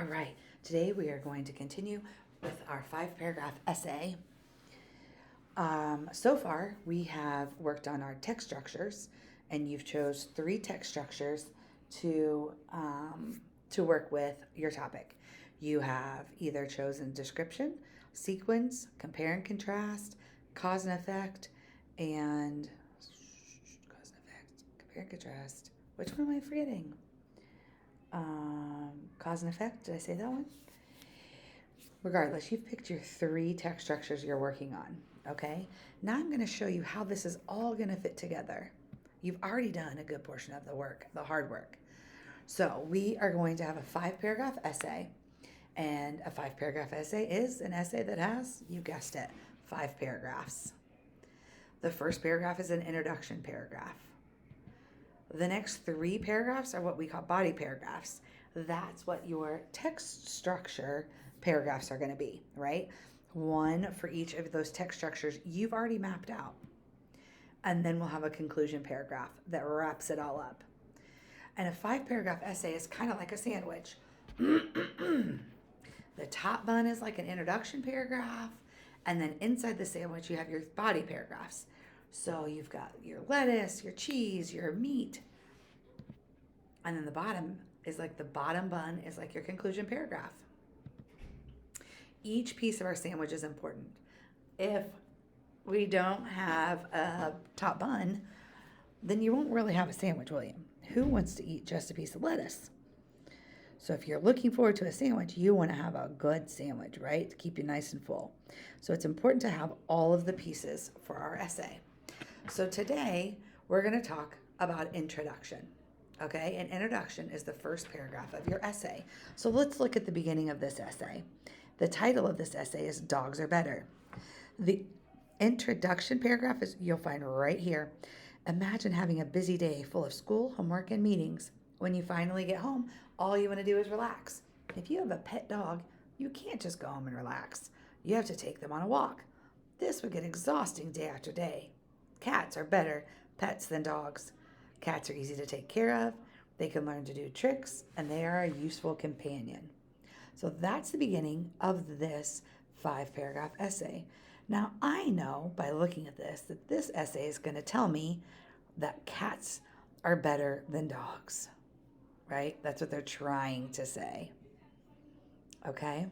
All right, today we are going to continue with our 5 paragraph essay. So far, we have worked on our text structures, and you've chose 3 text structures to work with your topic. You have either chosen description, sequence, compare and contrast, cause and effect, and cause and effect, compare and contrast. Which one am I forgetting? Cause and effect. Did I say that one? Regardless, you've picked your 3 text structures you're working on. Okay. Now I'm going to show you how this is all going to fit together. You've already done a good portion of the work, the hard work. So we are going to have a 5 paragraph essay. And a 5 paragraph essay is an essay that has, you guessed it, 5 paragraphs. The first paragraph is an introduction paragraph. The next 3 paragraphs are what we call body paragraphs. That's what your text structure paragraphs are going to be, right? One for each of those text structures you've already mapped out. And then we'll have a conclusion paragraph that wraps it all up. And a 5 paragraph essay is kind of like a sandwich. The top bun is like an introduction paragraph, and then inside the sandwich you have your body paragraphs. So you've got your lettuce, your cheese, your meat, and then the bottom is like the bottom bun is like your conclusion paragraph. Each piece of our sandwich is important. If we don't have a top bun, then you won't really have a sandwich, will you? Who wants to eat just a piece of lettuce? So if you're looking forward to a sandwich, you want to have a good sandwich, right? To keep you nice and full. So it's important to have all of the pieces for our essay. So today we're going to talk about introduction. Okay, an introduction is the first paragraph of your essay. So let's look at the beginning of this essay. The title of this essay is Dogs Are Better. The introduction paragraph is you'll find right here. Imagine having a busy day full of school, homework, and meetings. When you finally get home, all you want to do is relax. If you have a pet dog, you can't just go home and relax. You have to take them on a walk. This would get exhausting day after day. Cats are better pets than dogs. Cats are easy to take care of. They can learn to do tricks, and they are a useful companion. So that's the beginning of this 5 paragraph essay. Now, I know by looking at this that this essay is going to tell me that cats are better than dogs, right? That's what they're trying to say. Okay?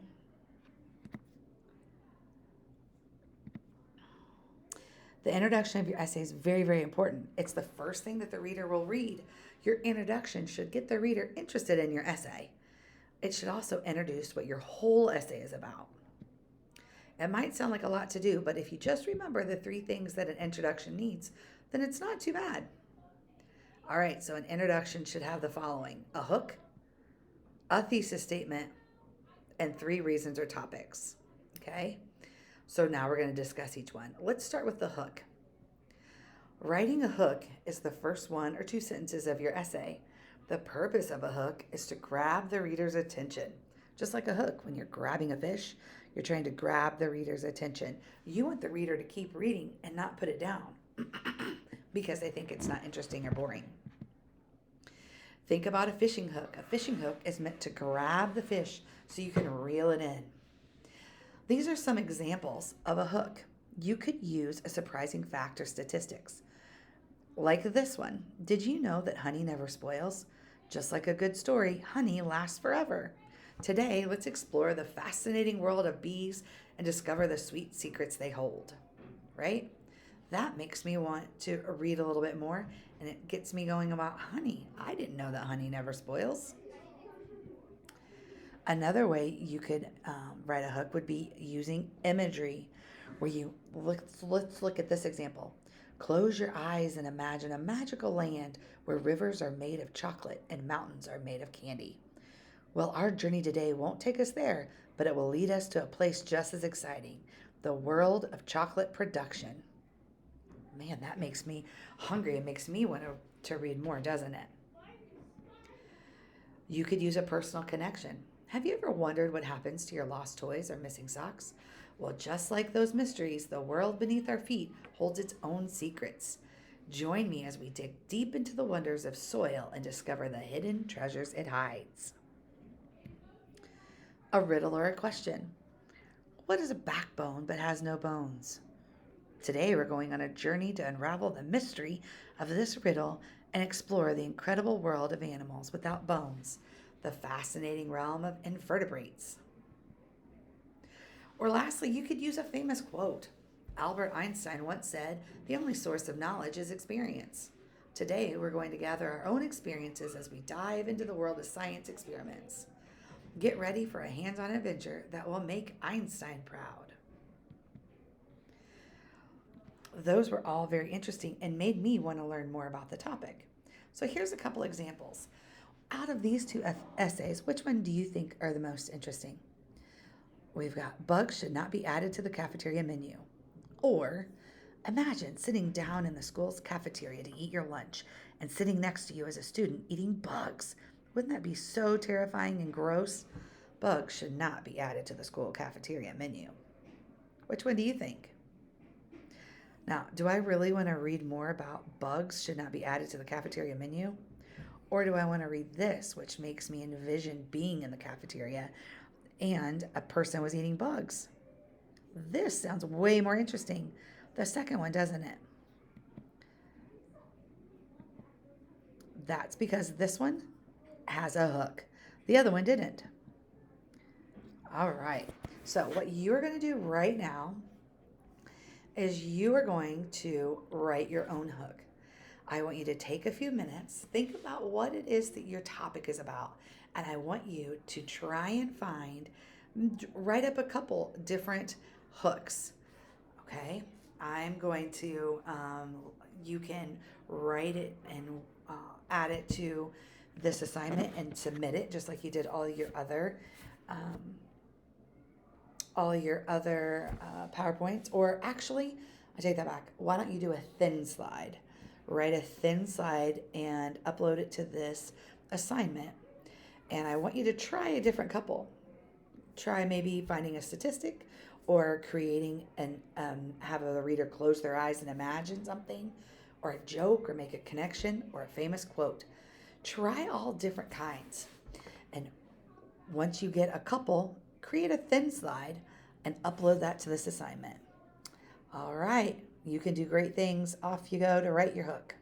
The introduction of your essay is very, very important. It's the first thing that the reader will read. Your introduction should get the reader interested in your essay. It should also introduce what your whole essay is about. It might sound like a lot to do, but if you just remember the 3 things that an introduction needs, then it's not too bad. All right, so an introduction should have the following: a hook, a thesis statement, and 3 reasons or topics. Okay? So now we're going to discuss each one. Let's start with the hook. Writing a hook is the first 1 or 2 sentences of your essay. The purpose of a hook is to grab the reader's attention. Just like a hook, when you're grabbing a fish, you're trying to grab the reader's attention. You want the reader to keep reading and not put it down because they think it's not interesting or boring. Think about a fishing hook. A fishing hook is meant to grab the fish so you can reel it in. These are some examples of a hook. You could use a surprising fact or statistics. Like this one. Did you know that honey never spoils? Just like a good story, honey lasts forever. Today, let's explore the fascinating world of bees and discover the sweet secrets they hold. Right? That makes me want to read a little bit more, and it gets me going about honey. I didn't know that honey never spoils. Another way you could write a hook would be using imagery, where you let's look at this example. Close your eyes and imagine a magical land where rivers are made of chocolate and mountains are made of candy. Well, our journey today won't take us there, but it will lead us to a place just as exciting, the world of chocolate production. Man, that makes me hungry. It makes me want to read more, doesn't it? You could use a personal connection. Have you ever wondered what happens to your lost toys or missing socks? Well, just like those mysteries, the world beneath our feet holds its own secrets. Join me as we dig deep into the wonders of soil and discover the hidden treasures it hides. a riddle or a question. What is a backbone but has no bones? Today we're going on a journey to unravel the mystery of this riddle and explore the incredible world of animals without bones, the fascinating realm of invertebrates. Or lastly, you could use a famous quote. Albert Einstein once said, "The only source of knowledge is experience." Today, we're going to gather our own experiences as we dive into the world of science experiments. Get ready for a hands on adventure that will make Einstein proud. Those were all very interesting and made me want to learn more about the topic. So, here's a couple examples. Out of these two essays, which one do you think are the most interesting? We've got bugs should not be added to the cafeteria menu. Or imagine sitting down in the school's cafeteria to eat your lunch and sitting next to you as a student eating bugs. Wouldn't that be so terrifying and gross? Bugs should not be added to the school cafeteria menu. Which one do you think? Now, do I really want to read more about bugs should not be added to the cafeteria menu? Or do I want to read this, which makes me envision being in the cafeteria and a person was eating bugs? This sounds way more interesting. The second one, doesn't it? That's because this one has a hook. The other one didn't. All right. So, what you're going to do right now is you are going to write your own hook. I want you to take a few minutes, think about what it is that your topic is about, and I want you to try and write up a couple different hooks. Okay? I'm going to, you can write it and add it to this assignment and submit it just like you did um, PowerPoints. Or actually, I take that back. Why don't you do a thin slide? Write a thin slide and upload it to this assignment. And I want you to try a different couple. Try maybe finding a statistic or creating and have the reader close their eyes and imagine something, or a joke, or make a connection, or a famous quote. Try all different kinds. And once you get a couple, create a thin slide and upload that to this assignment. All right, you can do great things. Off you go to write your hook.